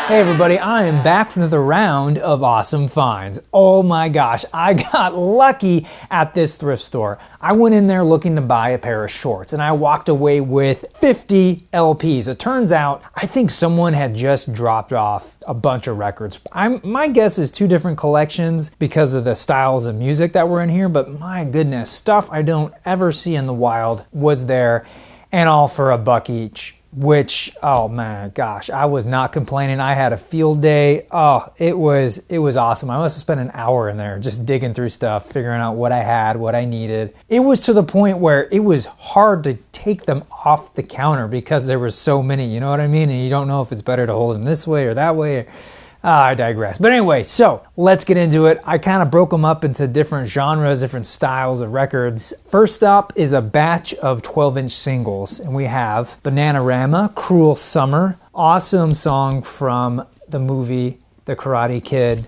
Hey everybody, I am back from the round of awesome finds. Oh my gosh, I got lucky at this thrift store. I went in there looking to buy a pair of shorts and I walked away with 50 LPs. It turns out, I think someone had just dropped off a bunch of records. My guess is two different collections because of the styles of music that were in here, but my goodness, stuff I don't ever see in the wild was there, and all for $1 each. Which, oh my gosh, I was not complaining. I had a field day. Oh, it was awesome. I must have spent an hour in there just digging through stuff, figuring out what I had, what I needed. It was to the point where it was hard to take them off the counter because there were so many, you know what I mean? And you don't know if it's better to hold them this way or that way. I digress. But anyway, so let's get into it. I kind of broke them up into different genres, different styles of records. First up is a batch of 12-inch singles, and we have Bananarama, Cruel Summer, awesome song from the movie The Karate Kid,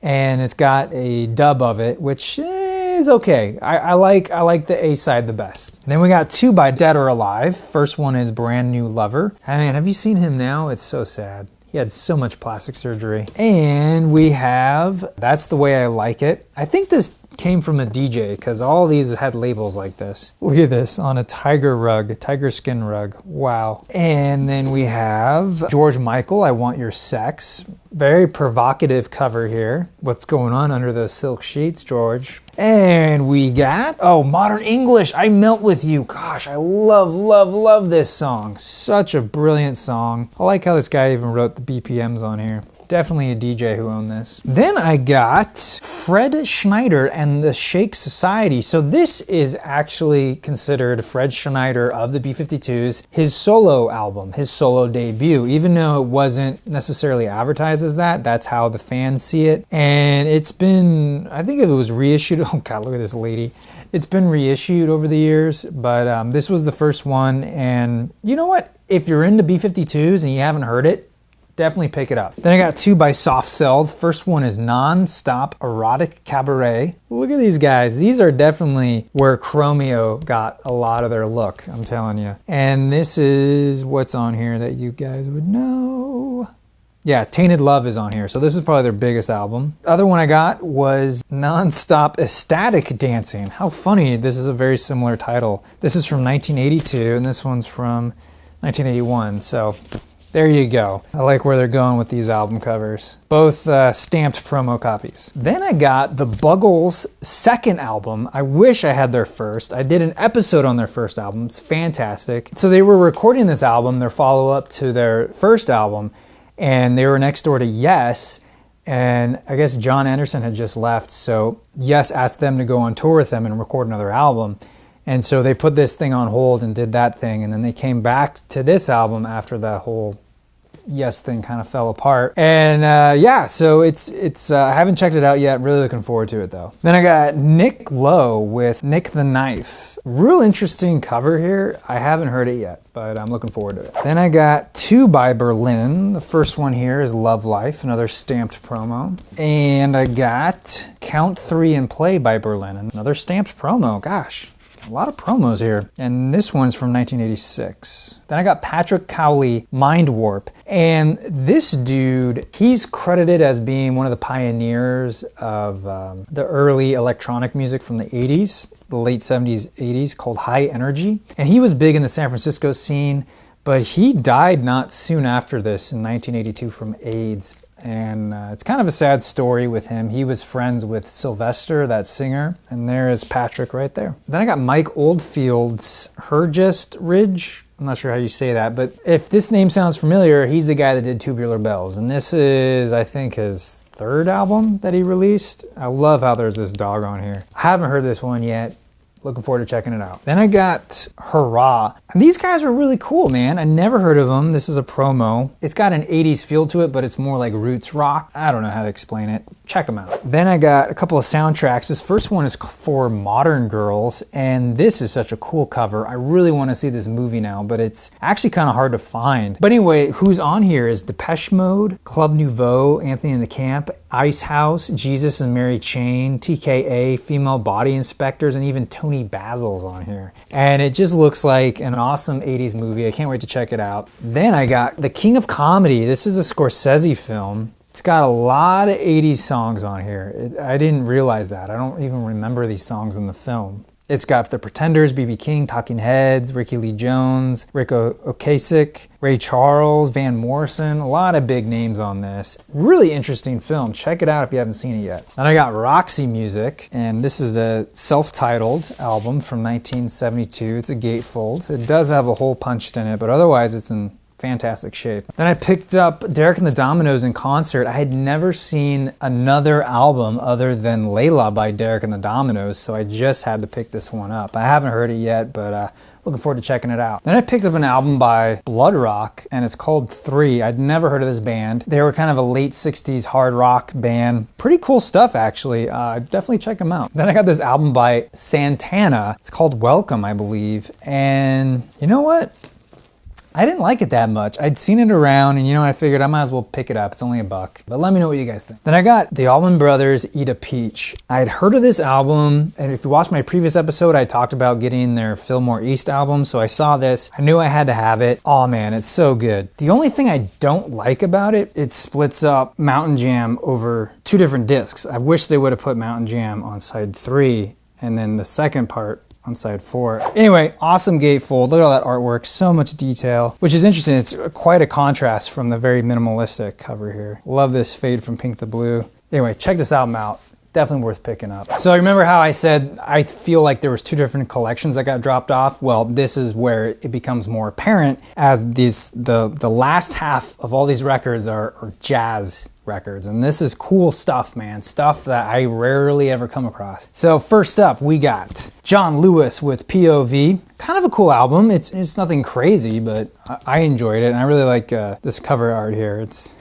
and it's got a dub of it, which is okay. I like the A-side the best. Then we got two by Dead or Alive. First one is Brand New Lover. I mean, have you seen him now? It's so sad. He had so much plastic surgery. And we have That's the Way I Like It. I think this came from a DJ because all these had labels like this. Look at this on a tiger rug, tiger skin rug. Wow. And then we have George Michael, I Want Your Sex. Very provocative cover here. What's going on under those silk sheets, George? And we got, oh, Modern English, I Melt With You. Gosh, I love this song. Such a brilliant song. I like how this guy even wrote the BPMs on here. Definitely a DJ who owned this. Then I got Fred Schneider and the Shake Society. So this is actually considered Fred Schneider of the B-52s, his solo album, his solo debut. Even though it wasn't necessarily advertised as that, that's how the fans see it. And it's been, I think it was reissued. Oh God, look at this lady. It's been reissued over the years, but this was the first one. And you know what? If you're into B-52s and you haven't heard it, definitely pick it up. Then I got two by Soft Cell. The first one is Non-Stop Erotic Cabaret. Look at these guys. These are definitely where Chromeo got a lot of their look, I'm telling you. And this is what's on here that you guys would know. Yeah, Tainted Love is on here. So this is probably their biggest album. The other one I got was Non-Stop Ecstatic Dancing. How funny. This is a very similar title. This is from 1982 and this one's from 1981. So there you go. I like where they're going with these album covers. Both stamped promo copies. Then I got the Buggles' second album. I wish I had their first. I did an episode on their first album. It's fantastic. So they were recording this album, their follow-up to their first album, and they were next door to Yes, and I guess John Anderson had just left, so Yes asked them to go on tour with them and record another album. And so they put this thing on hold and did that thing, and then they came back to this album after that whole Yes thing kind of fell apart. And yeah, so it's I haven't checked it out yet. Really looking forward to it though. Then I got Nick Lowe with Nick the Knife. Real interesting cover here. I haven't heard it yet, but I'm looking forward to it. Then I got two by Berlin. The first one here is Love Life, another stamped promo. And I got Count 3 and Play by Berlin, another stamped promo. Gosh. A lot of promos here. And this one's from 1986. Then I got Patrick Cowley, Mind Warp. And this dude, he's credited as being one of the pioneers of the early electronic music from the 80s, the late 70s, 80s, called High Energy. And he was big in the San Francisco scene, but he died not soon after this in 1982 from AIDS. And it's kind of a sad story with him. He was friends with Sylvester, that singer, and there is Patrick right there. Then I got Mike Oldfield's Hergest Ridge. I'm not sure how you say that, but if this name sounds familiar, he's the guy that did Tubular Bells. And this is, I think, his third album that he released. I love how there's this dog on here. I haven't heard this one yet. Looking forward to checking it out. Then I got Hurrah. And these guys are really cool, man. I never heard of them. This is a promo. It's got an 80s feel to it, but it's more like roots rock. I don't know how to explain it. check them out. Then I got a couple of soundtracks. This first one is for Modern Girls, and this is such a cool cover. I really want to see this movie now, but it's actually kind of hard to find. But anyway, who's on here is Depeche Mode, Club Nouveau, Anthony and the Camp, Ice House, Jesus and Mary Chain, TKA, Female Body Inspectors, and even Tony Basil's on here. And it just looks like an awesome 80s movie. I can't wait to check it out. Then I got The King of Comedy. This is a Scorsese film. It's got a lot of 80s songs on here. I didn't realize that. I don't even remember these songs in the film. It's got The Pretenders, B.B. King, Talking Heads, Ricky Lee Jones, Rick Ocasek, Ray Charles, Van Morrison, a lot of big names on this. Really interesting film. Check it out if you haven't seen it yet. Then I got Roxy Music, and this is a self-titled album from 1972. It's a gatefold. It does have a hole punched in it, but otherwise it's in fantastic shape. Then I picked up Derek and the Dominoes in concert. I had never seen another album other than Layla by Derek and the Dominoes, so I just had to pick this one up. I haven't heard it yet, but looking forward to checking it out. Then I picked up an album by Blood Rock, and it's called 3. I'd never heard of this band. They were kind of a late 60s hard rock band. Pretty cool stuff, actually. Definitely check them out. Then I got this album by Santana. It's called Welcome, I believe. And you know what? I didn't like it that much. I'd seen it around, and I figured I might as well pick it up. It's only $1. But let me know what you guys think. Then I got the Allman Brothers Eat a Peach. I had heard of this album, and if you watched my previous episode, I talked about getting their Fillmore East album, so I saw this. I knew I had to have it. Oh man, it's so good. The only thing I don't like about it, it splits up Mountain Jam over 2 different discs. I wish they would have put Mountain Jam on side 3, and then the second part on side 4. Anyway, awesome gatefold. Look at all that artwork. So much detail, which is interesting. It's quite a contrast from the very minimalistic cover here. Love this fade from pink to blue. Anyway, check this album out. Definitely worth picking up. So remember how I said I feel like there was 2 different collections that got dropped off? Well, this is where it becomes more apparent, as the last half of all these records are jazz records, and this is cool stuff, man. Stuff that I rarely ever come across. So first up, we got John Lewis with POV. Kind of a cool album. It's nothing crazy, but I enjoyed it, and I really like this cover art here. It's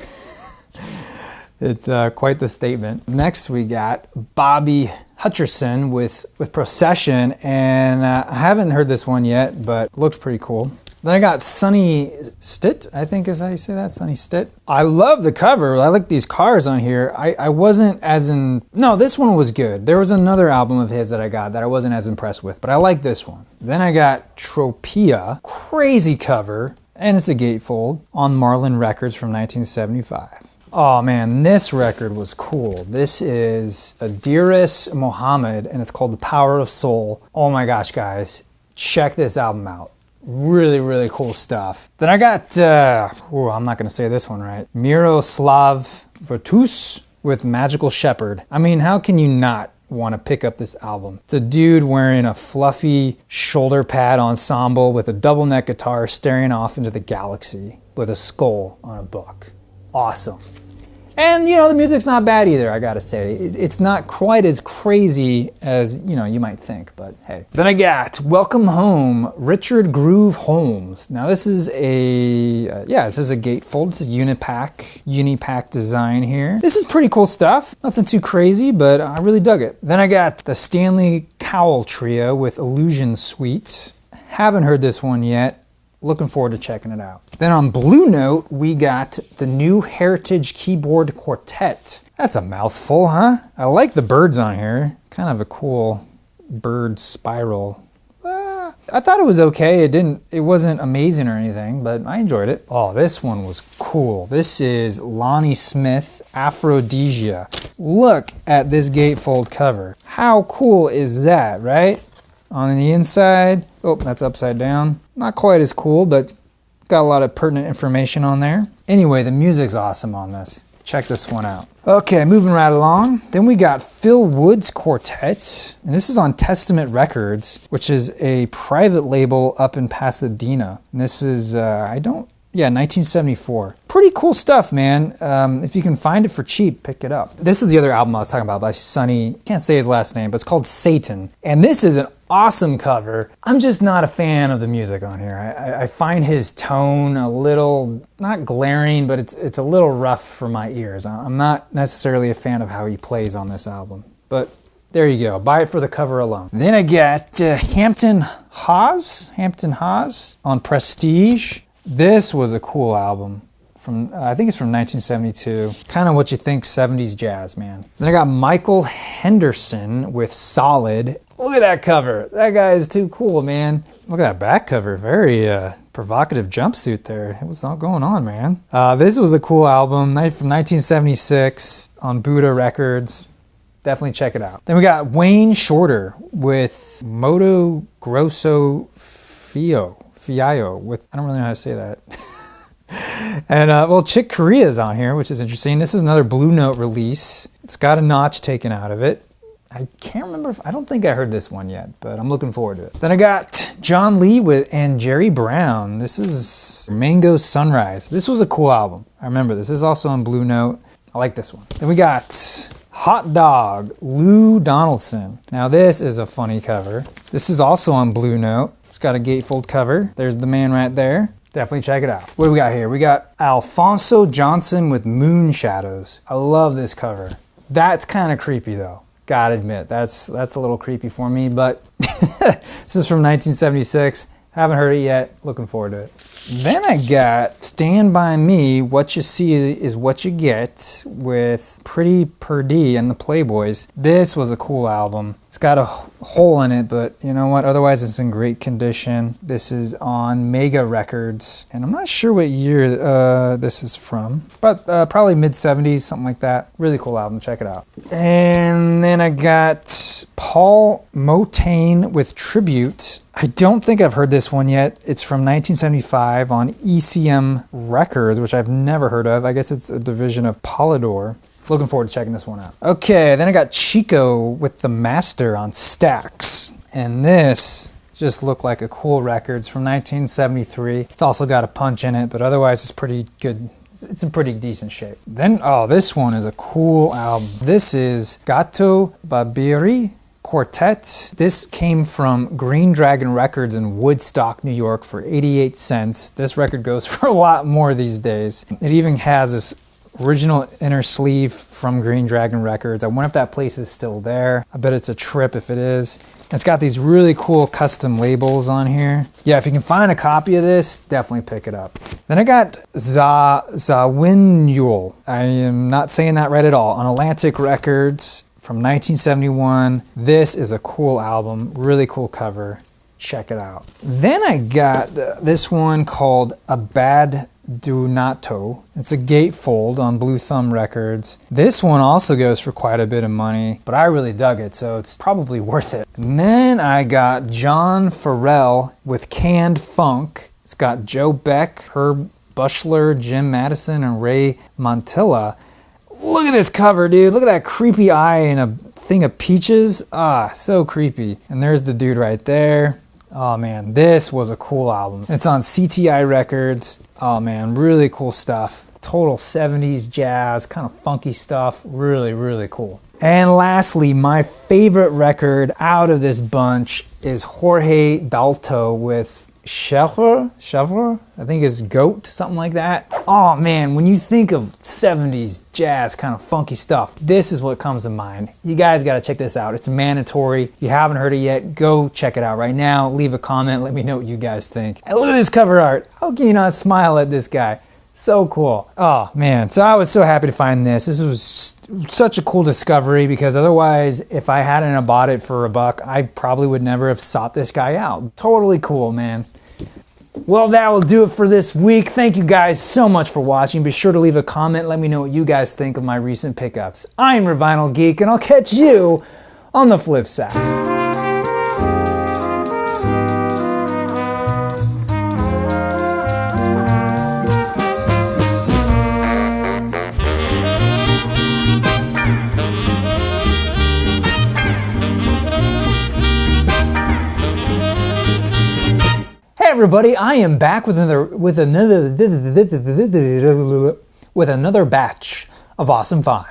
quite the statement. Next, we got Bobby Hutcherson with Procession, and I haven't heard this one yet, but looked pretty cool. Then I got Sonny Stitt, I think is how you say that, Sonny Stitt. I love the cover. I like these cars on here. I wasn't as no, this one was good. There was another album of his that I got that I wasn't as impressed with, but I like this one. Then I got Tropia, crazy cover, and it's a gatefold on Marlin Records from 1975. Oh man, this record was cool. This is Adiris Mohammed, and it's called The Power of Soul. Oh my gosh, guys, check this album out. Really, really cool stuff. Then I got, I'm not going to say this one right, Miroslav Virtus with Magical Shepherd. I mean, how can you not want to pick up this album? It's a dude wearing a fluffy shoulder pad ensemble with a double neck guitar staring off into the galaxy with a skull on a book. Awesome. And, the music's not bad either, I gotta say. It's not quite as crazy as, you might think, but hey. Then I got Welcome Home, Richard Groove Holmes. Now this is this is a gatefold. It's a Unipack design here. This is pretty cool stuff. Nothing too crazy, but I really dug it. Then I got the Stanley Cowell Trio with Illusion Suite. Haven't heard this one yet. Looking forward to checking it out. Then on Blue Note, we got the New Heritage Keyboard Quartet. That's a mouthful, huh? I like the birds on here. Kind of a cool bird spiral. I thought it was okay. It wasn't amazing or anything, but I enjoyed it. Oh, this one was cool. This is Lonnie Smith, Aphrodisia. Look at this gatefold cover. How cool is that, right? On the inside, oh, that's upside down. Not quite as cool, but got a lot of pertinent information on there. Anyway, the music's awesome on this. Check this one out. Okay, moving right along. Then we got Phil Wood's Quartet, and this is on Testament Records, which is a private label up in Pasadena. And this is, Yeah, 1974. Pretty cool stuff, man. If you can find it for cheap, pick it up. This is the other album I was talking about by Sonny. Can't say his last name, but it's called Satan. And this is an awesome cover. I'm just not a fan of the music on here. I find his tone a little, not glaring, but it's a little rough for my ears. I'm not necessarily a fan of how he plays on this album. But there you go. Buy it for the cover alone. Then I got Hampton Hawes on Prestige. This was a cool album. I think it's from 1972. Kind of what you think 70s jazz, man. Then I got Michael Henderson with Solid. Look at that cover. That guy is too cool, man. Look at that back cover. Very provocative jumpsuit there. What's all going on, man? This was a cool album from 1976 on Buddha Records. Definitely check it out. Then we got Wayne Shorter with Moto Grosso Fiao with, I don't really know how to say that. And well, Chick Corea's on here, which is interesting. This is another Blue Note release. It's got a notch taken out of it. I can't remember I don't think I heard this one yet, but I'm looking forward to it. Then I got John Lee and Jerry Brown. This is Mango Sunrise. This was a cool album. I remember this. This is also on Blue Note. I like this one. Then we got Hot Dog, Lou Donaldson. Now this is a funny cover. This is also on Blue Note. It's got a gatefold cover. There's the man right there. Definitely check it out. What do we got here? We got Alfonso Johnson with Moon Shadows. I love this cover. That's kind of creepy though. Gotta admit, that's a little creepy for me, but this is from 1976. Haven't heard it yet. Looking forward to it. Then I got Stand By Me, What You See Is What You Get with Pretty Purdie and the Playboys. This was a cool album. It's got a hole in it, but you know what? Otherwise, it's in great condition. This is on Mega Records, and I'm not sure what year this is from, but probably mid-70s, something like that. Really cool album. Check it out. And then I got Paul Motain with Tribute. I don't think I've heard this one yet. It's from 1975 on ECM Records, which I've never heard of. I guess it's a division of Polydor. Looking forward to checking this one out. Okay, then I got Chico with The Master on Stax. And this just looked like a cool record. It's from 1973. It's also got a punch in it, but otherwise it's pretty good. It's in pretty decent shape. Then, this one is a cool album. This is Gato Babiri Quartet. This came from Green Dragon Records in Woodstock, New York for 88 cents. This record goes for a lot more these days. It even has this original inner sleeve from Green Dragon Records. I wonder if that place is still there. I bet it's a trip if it is. It's got these really cool custom labels on here. Yeah, if you can find a copy of this, definitely pick it up. Then I got Zawinul. I am not saying that right at all. On Atlantic Records from 1971. This is a cool album. Really cool cover. Check it out. Then I got this one called Abad Dunato. It's a gatefold on Blue Thumb Records. This one also goes for quite a bit of money, but I really dug it, so it's probably worth it. And then I got John Farrell with Canned Funk. It's got Joe Beck, Herb Bushler, Jim Madison, and Ray Montilla. Look at this cover, dude. Look at that creepy eye and a thing of peaches. So creepy. And there's the dude right there. Oh man, this was a cool album. It's on CTI Records. Oh man, really cool stuff. Total 70s jazz, kind of funky stuff. Really, really cool. And lastly, my favorite record out of this bunch is Jorge Dalto with Chevre, I think is Goat, something like that. Oh man, when you think of 70s jazz, kind of funky stuff, this is what comes to mind. You guys gotta check this out. It's mandatory. If you haven't heard it yet, go check it out right now. Leave a comment, let me know what you guys think. And look at this cover art. How can you not smile at this guy? So cool. Oh man, so I was so happy to find this. This was such a cool discovery because otherwise, if I hadn't bought it for $1, I probably would never have sought this guy out. Totally cool, man. Well, that will do it for this week. Thank you guys so much for watching. Be sure to leave a comment. Let me know what you guys think of my recent pickups. I'm your Vinyl Geek, and I'll catch you on the flip side. everybody, I am back with another batch of awesome finds.